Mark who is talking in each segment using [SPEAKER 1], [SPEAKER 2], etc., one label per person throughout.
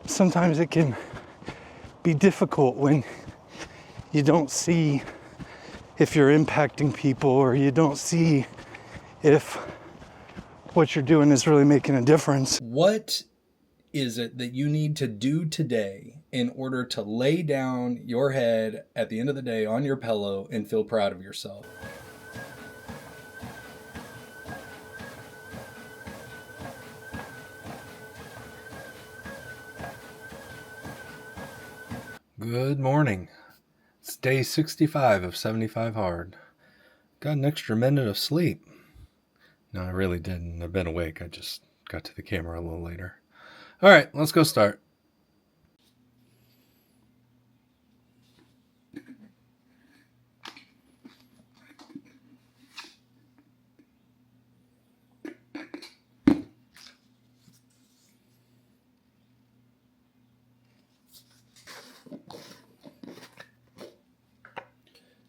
[SPEAKER 1] sometimes it can be difficult when you don't see if you're impacting people, or you don't see if what you're doing is really making a difference.
[SPEAKER 2] What is it that you need to do today in order to lay down your head at the end of the day on your pillow and feel proud of yourself? Good morning. It's day 65 of 75 hard. Got an extra minute of sleep. No, I really didn't. I've been awake. I just got to the camera a little later. All right, let's go start.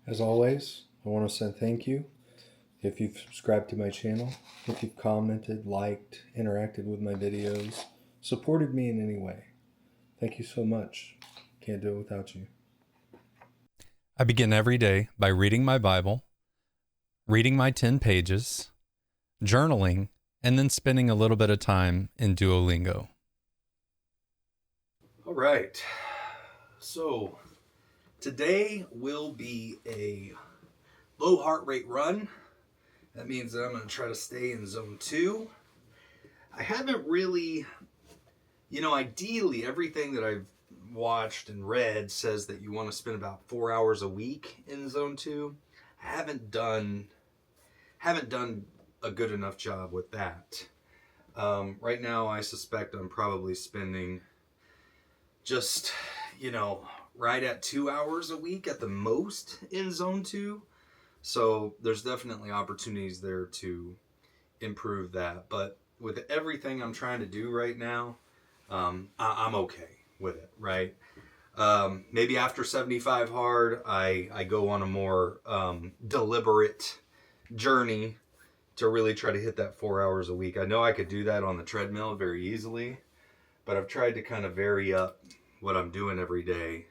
[SPEAKER 2] As always, I want to say thank you if you've subscribed to my channel, if you've commented, liked, interacted with my videos, supported me in any way. Thank you so much. Can't do it without you. I begin every day by reading my Bible, reading my 10 pages, journaling, and then spending a little bit of time in Duolingo. All right. So today will be a low heart rate run. That means that I'm going to try to stay in zone 2. I haven't really, ideally everything that I've watched and read says that you want to spend about 4 hours a week in zone 2. I haven't done a good enough job with that. Right now I suspect I'm probably spending just, right at 2 hours a week at the most in zone 2. So there's definitely opportunities there to improve that. But with everything I'm trying to do right now, I'm okay with it, right? Maybe after 75 hard, I go on a more deliberate journey to really try to hit that 4 hours a week. I know I could do that on the treadmill very easily, but I've tried to kind of vary up what I'm doing every day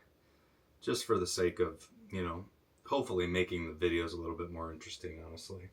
[SPEAKER 2] just for the sake of, hopefully making the videos a little bit more interesting, honestly.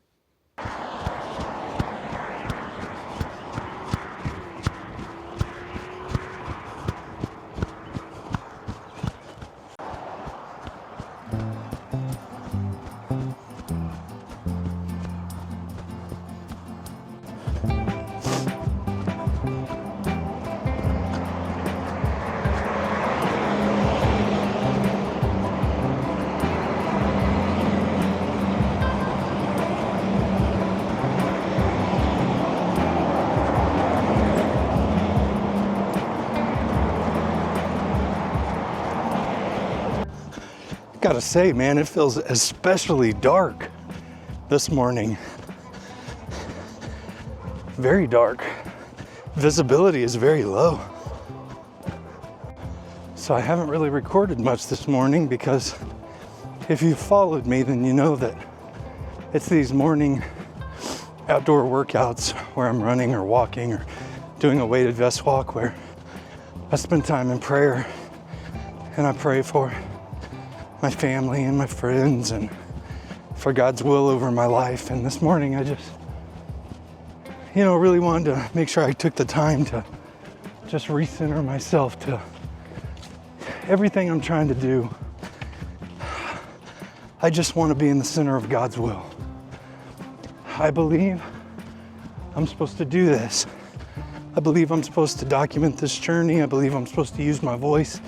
[SPEAKER 1] Gotta say, man, it feels especially dark this morning. Very dark. Visibility is very low. So I haven't really recorded much this morning because if you've followed me, then you know that it's these morning outdoor workouts where I'm running or walking or doing a weighted vest walk where I spend time in prayer and I pray for my family and my friends and for God's will over my life. And this morning I just, really wanted to make sure I took the time to just recenter myself to everything I'm trying to do. I just want to be in the center of God's will. I believe I'm supposed to do this. I believe I'm supposed to document this journey. I believe I'm supposed to use my voice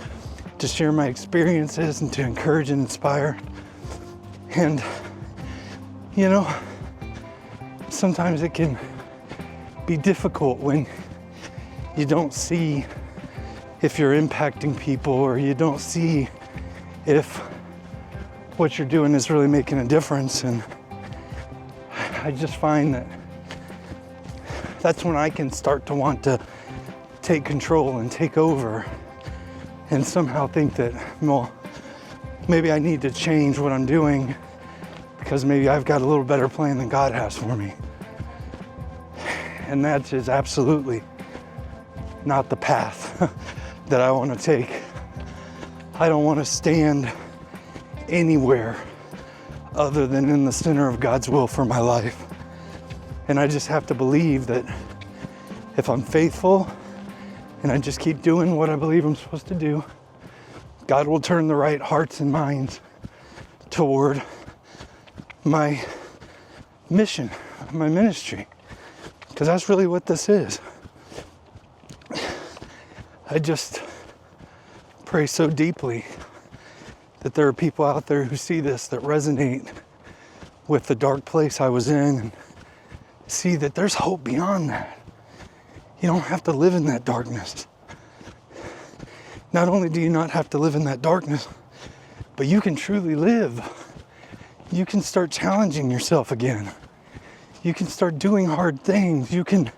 [SPEAKER 1] to share my experiences and to encourage and inspire. And, sometimes it can be difficult when you don't see if you're impacting people, or you don't see if what you're doing is really making a difference. And I just find that that's when I can start to want to take control and take over and somehow think that, well, maybe I need to change what I'm doing because maybe I've got a little better plan than God has for me. And that is absolutely not the path that I want to take. I don't want to stand anywhere other than in the center of God's will for my life. And I just have to believe that if I'm faithful and I just keep doing what I believe I'm supposed to do, God will turn the right hearts and minds toward my mission, my ministry. Because that's really what this is. I just pray so deeply that there are people out there who see this, that resonate with the dark place I was in, and see that there's hope beyond that. You don't have to live in that darkness. Not only do you not have to live in that darkness, but you can truly live. You can start challenging yourself again. You can start doing hard things. You can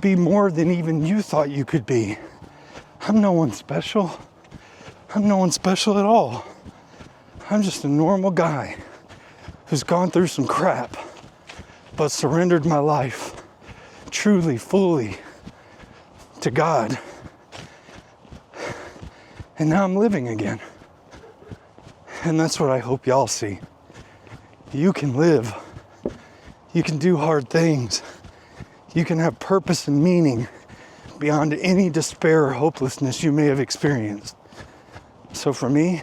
[SPEAKER 1] be more than even you thought you could be. I'm no one special. I'm no one special at all. I'm just a normal guy who's gone through some crap, but surrendered my life truly, fully to God. And now I'm living again. And that's what I hope y'all see. You can live. You can do hard things. You can have purpose and meaning beyond any despair or hopelessness you may have experienced. So for me,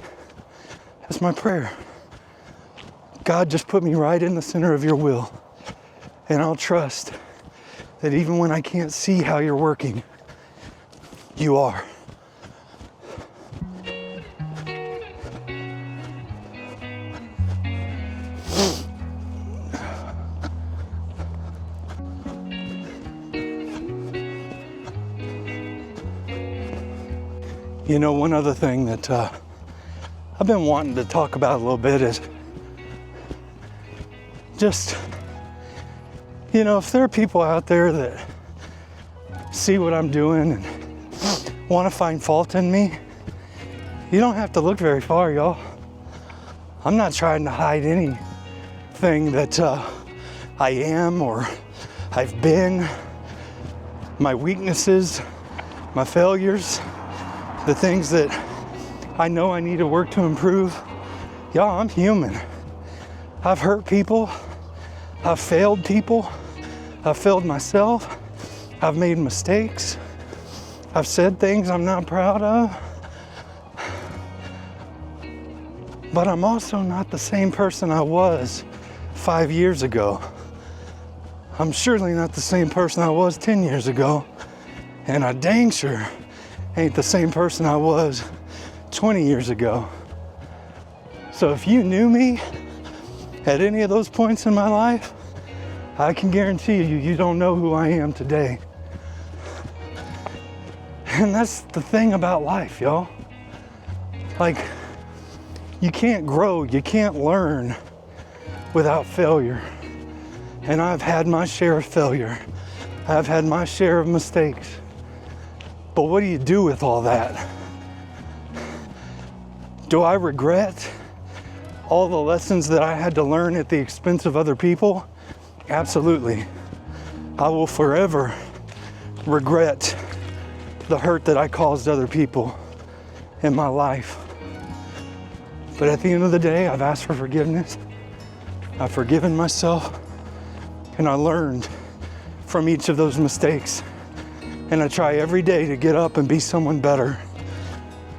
[SPEAKER 1] that's my prayer. God, just put me right in the center of your will. And I'll trust that even when I can't see how you're working, you are. You know, one other thing that I've been wanting to talk about a little bit is just, you know, if there are people out there that see what I'm doing and want to find fault in me, you don't have to look very far, y'all. I'm not trying to hide anything that I am or I've been, my weaknesses, my failures, the things that I know I need to work to improve. Y'all, I'm human. I've hurt people. I've failed people. I've failed myself. I've made mistakes. I've said things I'm not proud of. But I'm also not the same person I was 5 years ago. I'm surely not the same person I was 10 years ago. And I dang sure ain't the same person I was 20 years ago. So if you knew me at any of those points in my life, I can guarantee you, you don't know who I am today. And that's the thing about life, y'all. Like, you can't grow, you can't learn without failure. And I've had my share of failure. I've had my share of mistakes. But what do you do with all that? Do I regret all the lessons that I had to learn at the expense of other people? Absolutely. I will forever regret the hurt that I caused other people in my life. But at the end of the day, I've asked for forgiveness. I've forgiven myself, and I learned from each of those mistakes. And I try every day to get up and be someone better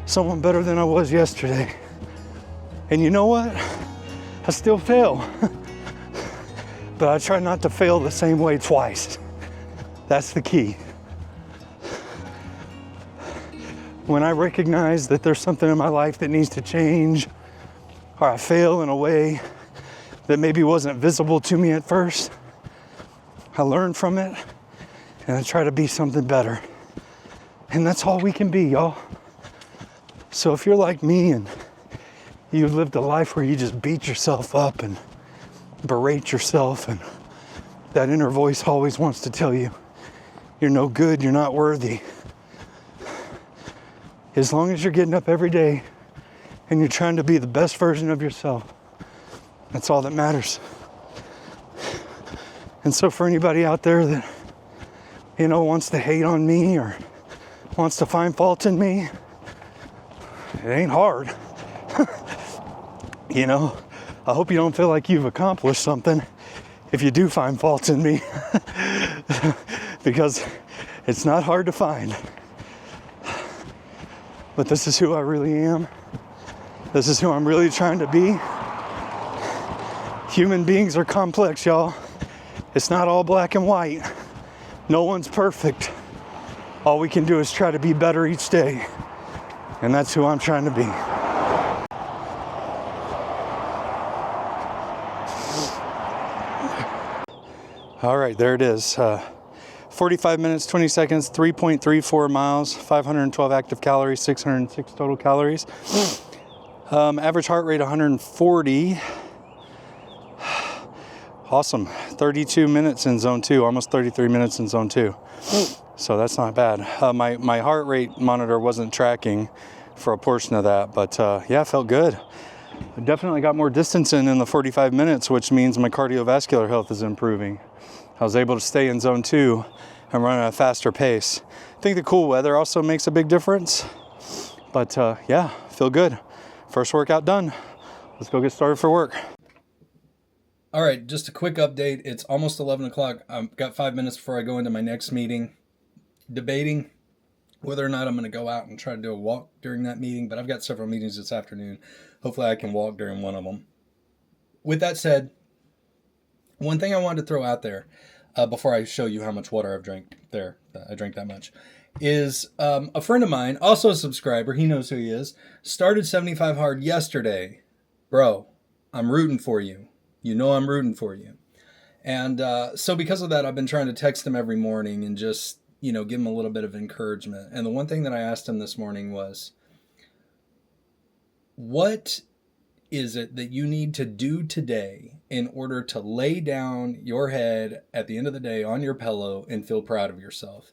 [SPEAKER 1] than I was yesterday. And you know what? I still fail. But I try not to fail the same way twice. That's the key. When I recognize that there's something in my life that needs to change, or I fail in a way that maybe wasn't visible to me at first, I learn from it and I try to be something better. And that's all we can be, y'all. So if you're like me and you've lived a life where you just beat yourself up and berate yourself, and that inner voice always wants to tell you you're no good, you're not worthy. As long as you're getting up every day and you're trying to be the best version of yourself, that's all that matters. And so for anybody out there that, you know, wants to hate on me or wants to find fault in me, it ain't hard. You know, I hope you don't feel like you've accomplished something if you do find faults in me, because it's not hard to find. But this is who I really am. This is who I'm really trying to be. Human beings are complex, y'all. It's not all black and white. No one's perfect. All we can do is try to be better each day. And that's who I'm trying to be. All right, there it is. 45 minutes, 20 seconds, 3.34 miles, 512 active calories, 606 total calories. Average heart rate 140. Awesome. 32 minutes in zone 2, almost 33 minutes in zone 2. So that's not bad. My heart rate monitor wasn't tracking for a portion of that, but yeah, it felt good. I definitely got more distance in the 45 minutes, which means my cardiovascular health is improving. I was able to stay in zone 2 and run at a faster pace. I think the cool weather also makes a big difference. But yeah, feel good. First workout done. Let's go get started for work. All right, just a quick update. It's almost 11 o'clock. I've got 5 minutes before I go into my next meeting. Debating whether or not I'm going to go out and try to do a walk during that meeting, but I've got several meetings this afternoon. Hopefully I can walk during one of them. With that said, one thing I wanted to throw out there before I show you how much water I've drank there, I drank that much, is a friend of mine, also a subscriber, he knows who he is, started 75 Hard yesterday. Bro, I'm rooting for you. You know I'm rooting for you. And so because of that, I've been trying to text him every morning and just, you know, give him a little bit of encouragement. And the one thing that I asked him this morning was, what is it that you need to do today in order to lay down your head at the end of the day on your pillow and feel proud of yourself?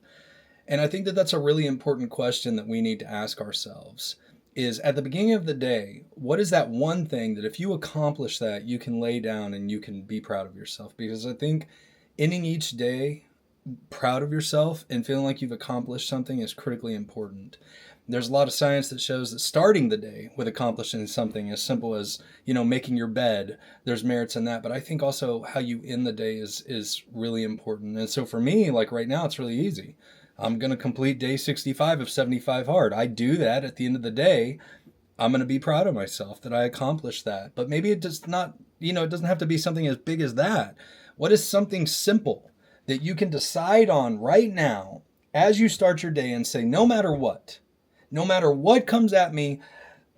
[SPEAKER 1] And I think that that's a really important question that we need to ask ourselves, is at the beginning of the day, what is that one thing that if you accomplish that, you can lay down and you can be proud of yourself? Because I think ending each day proud of yourself and feeling like you've accomplished something is critically important. There's a lot of science that shows that starting the day with accomplishing something as simple as, you know, making your bed, there's merits in that. But I think also how you end the day is really important. And so for me, like right now, it's really easy. I'm going to complete day 65 of 75 Hard. I do that at the end of the day. I'm going to be proud of myself that I accomplished that. But maybe it does not, you know, it doesn't have to be something as big as that. What is something simple that you can decide on right now as you start your day and say, no matter what comes at me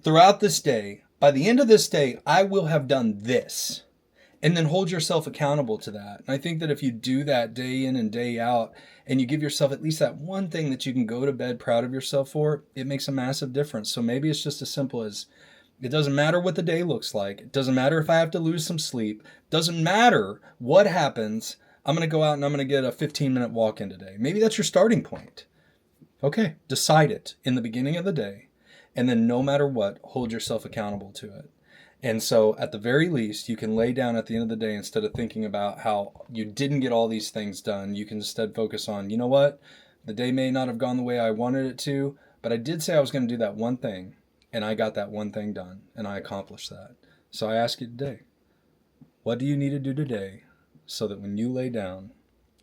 [SPEAKER 1] throughout this day, by the end of this day, I will have done this. And then hold yourself accountable to that. And I think that if you do that day in and day out, and you give yourself at least that one thing that you can go to bed proud of yourself for, it makes a massive difference. So maybe it's just as simple as, it doesn't matter what the day looks like. It doesn't matter if I have to lose some sleep. It doesn't matter what happens. I'm going to go out and I'm going to get a 15-minute walk in today. Maybe that's your starting point. Okay, decide it in the beginning of the day. And then no matter what, hold yourself accountable to it. And so at the very least, you can lay down at the end of the day, instead of thinking about how you didn't get all these things done, you can instead focus on, you know what? The day may not have gone the way I wanted it to, but I did say I was going to do that one thing, and I got that one thing done, and I accomplished that. So I ask you today, what do you need to do today so that when you lay down,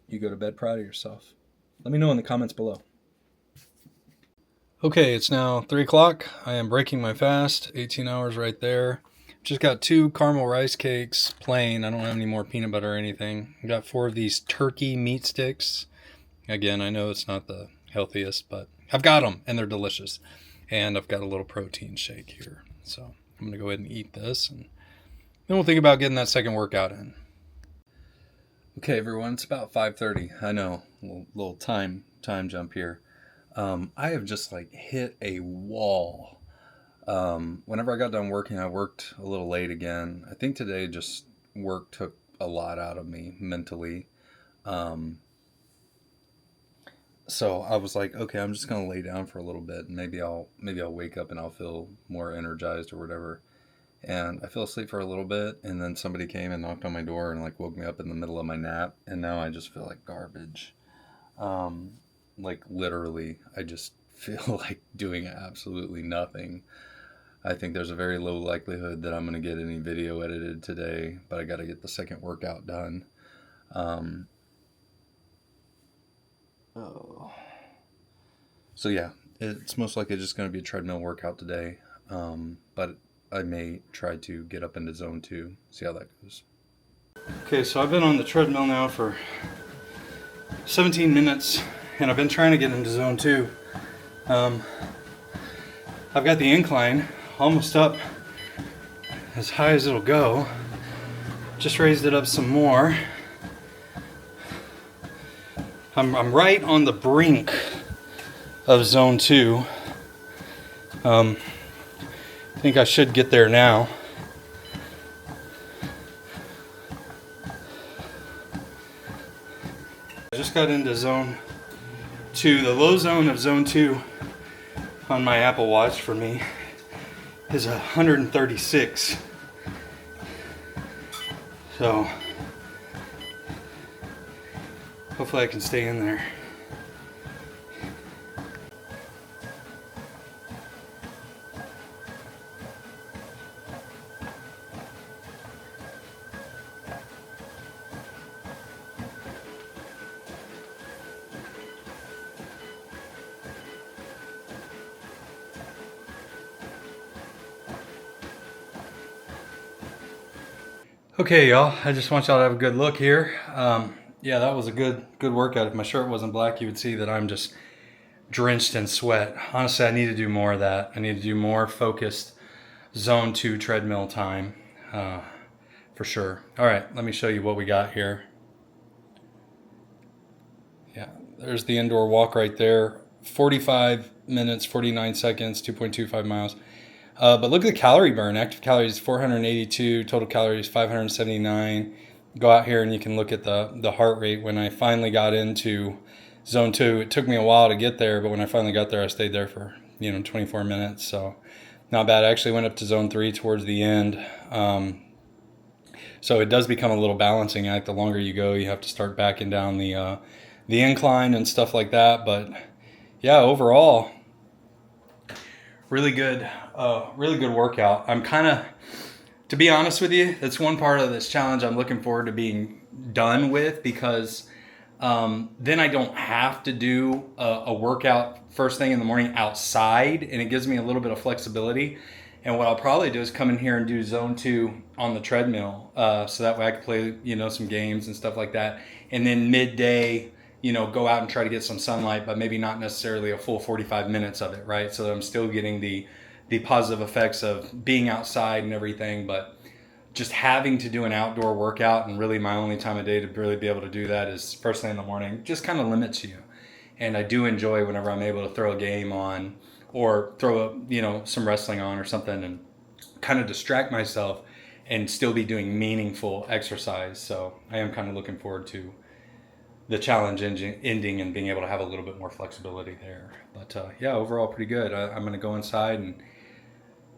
[SPEAKER 1] you go to bed proud of yourself? Let me know in the comments below. Okay, it's now 3 o'clock. I am breaking my fast, 18 hours right there. Just got 2 caramel rice cakes, plain. I don't have any more peanut butter or anything. I got 4 of these turkey meat sticks. Again, I know it's not the healthiest, but I've got them and they're delicious. And I've got a little protein shake here. So I'm going to go ahead and eat this, and then we'll think about getting that second workout in. Okay, everyone, it's about 5:30. I know, little time jump here. I have just like hit a wall. Whenever I got done working, I worked a little late again. I think today just work took a lot out of me mentally. So I was like, okay, I'm just going to lay down for a little bit, and maybe I'll wake up and I'll feel more energized or whatever. And I fell asleep for a little bit, and then somebody came and knocked on my door and like woke me up in the middle of my nap, and now I just feel like garbage. Like literally, I just
[SPEAKER 3] feel like doing absolutely nothing. I think there's a very low likelihood that I'm going to get any video edited today, but I got to get the second workout done. So yeah, it's most likely just going to be a treadmill workout today, but I may try to get up into zone 2, see how that goes.
[SPEAKER 1] Okay, so I've been on the treadmill now for 17 minutes, and I've been trying to get into zone 2. I've got the incline almost up as high as it'll go. Just raised it up some more. I'm right on the brink of zone 2. I think I should get there now. I just got into zone 2. The low zone of zone 2 on my Apple Watch for me is 136. So hopefully I can stay in there. Okay, y'all, I just want y'all to have a good look here. Yeah, that was a good workout. If my shirt wasn't black, you would see that I'm just drenched in sweat. Honestly, I need to do more of that. I need to do more focused zone 2 treadmill time, for sure. All right, let me show you what we got here. Yeah, there's the indoor walk right there. 45 minutes, 49 seconds, 2.25 miles. But look at the calorie burn. Active calories 482, total calories 579. Go out here and you can look at the heart rate. When I finally got into zone 2, it took me a while to get there, but when I finally got there, I stayed there for 24 minutes. So not bad. I actually went up to zone 3 towards the end. So it does become a little balancing act. The longer you go, you have to start backing down the incline and stuff like that. But yeah, overall, really good workout. I'm kind of, to be honest with you, that's one part of this challenge I'm looking forward to being done with, because then I don't have to do a workout first thing in the morning outside, and it gives me a little bit of flexibility. And what I'll probably do is come in here and do zone 2 on the treadmill, so that way I can play some games and stuff like that, and then midday go out and try to get some sunlight, but maybe not necessarily a full 45 minutes of it, right? So that I'm still getting the positive effects of being outside and everything, but just having to do an outdoor workout, and really my only time of day to really be able to do that is first thing in the morning, just kind of limits you. And I do enjoy whenever I'm able to throw a game on, or throw some wrestling on or something, and kind of distract myself and still be doing meaningful exercise. So I am kind of looking forward to the challenge ending and being able to have a little bit more flexibility there. But yeah, overall pretty good. I'm going to go inside and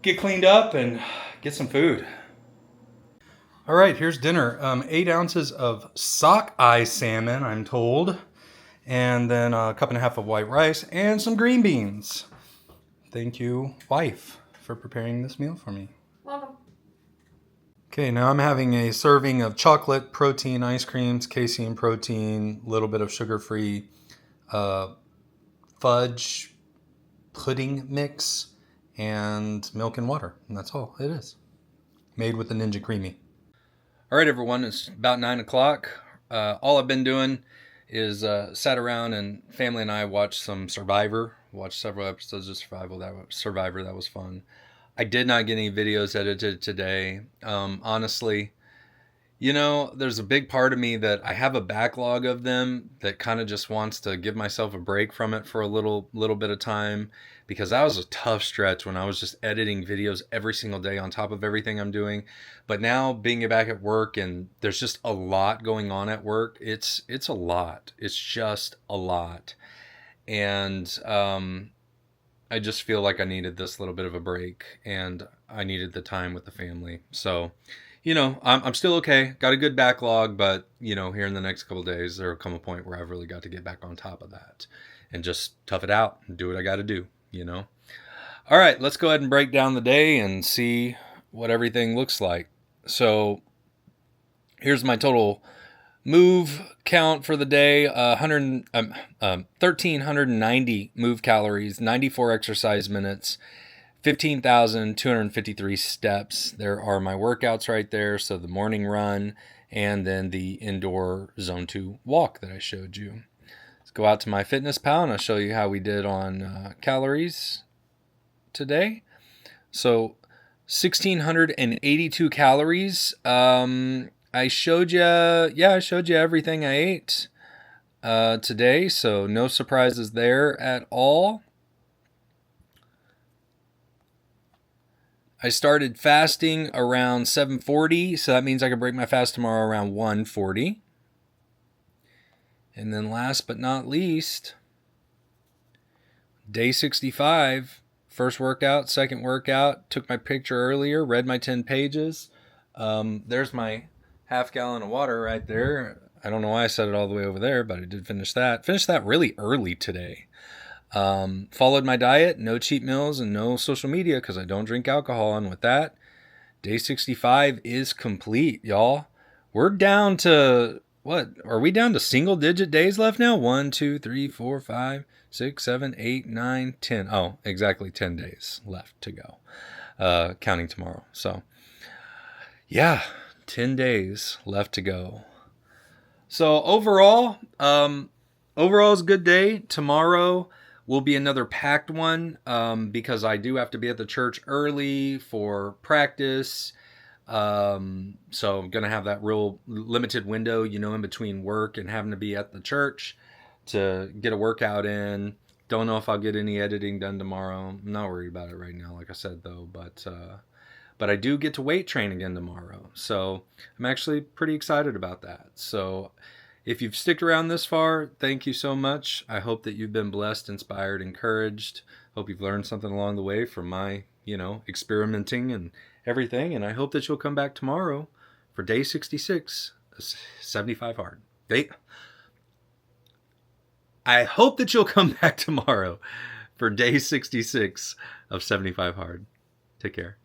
[SPEAKER 1] get cleaned up and get some food. All right, here's dinner. 8 ounces of sockeye salmon, I'm told, and then a cup and a half of white rice and some green beans. Thank you, wife, for preparing this meal for me.
[SPEAKER 4] Welcome.
[SPEAKER 1] Okay, now I'm having a serving of chocolate protein ice creams, casein protein, a little bit of sugar-free fudge pudding mix, and milk and water. And that's all it is. Made with the Ninja Creamy. All right, everyone, it's about 9 o'clock. All I've been doing is sat around, and family and I watched some Survivor. Watched several episodes of Survivor. That was fun. I did not get any videos edited today. Honestly, there's a big part of me that I have a backlog of them that kind of just wants to give myself a break from it for a little bit of time, because that was a tough stretch when I was just editing videos every single day on top of everything I'm doing. But now being back at work, and there's just a lot going on at work. It's a lot. It's just a lot. And I just feel like I needed this little bit of a break, and I needed the time with the family. So, I'm still okay. Got a good backlog, but, here in the next couple of days, there will come a point where I've really got to get back on top of that.
[SPEAKER 3] and just tough it out and do what I got to do, you know? All right, let's go ahead and break down the day and see what everything looks like. So here's my total move count for the day. 1,390 move calories, 94 exercise minutes, 15,253 steps. There are my workouts right there. So the morning run and then the indoor zone 2 walk that I showed you. Let's go out to my fitness pal and I'll show you how we did on calories today. So 1,682 calories. I showed you everything I ate today, so no surprises there at all. I started fasting around 7:40, so that means I can break my fast tomorrow around 1:40. And then last but not least, day 65, first workout, second workout, took my picture earlier, read my 10 pages. There's my half gallon of water right there. I don't know why I set it all the way over there, but I did finish that. Finished that really early today. Followed my diet, no cheat meals and no social media because I don't drink alcohol. And with that, day 65 is complete, y'all. We're down to, what? Are we down to single digit days left now? 1, 2, 3, 4, 5, 6, 7, 8, 9, 10. Oh, exactly 10 days left to go, counting tomorrow. So, yeah. 10 days left to go. So overall is a good day. Tomorrow will be another packed one because I do have to be at the church early for practice. So I'm going to have that real limited window, in between work and having to be at the church to get a workout in. Don't know if I'll get any editing done tomorrow. I'm not worried about it right now, like I said, though. But I do get to weight train again tomorrow. So I'm actually pretty excited about that. So if you've sticked around this far, thank you so much. I hope that you've been blessed, inspired, encouraged. Hope you've learned something along the way from my, experimenting and everything. And I hope that you'll come back tomorrow for day 66, 75 hard. I hope that you'll come back tomorrow for day 66 of 75 hard. Take care.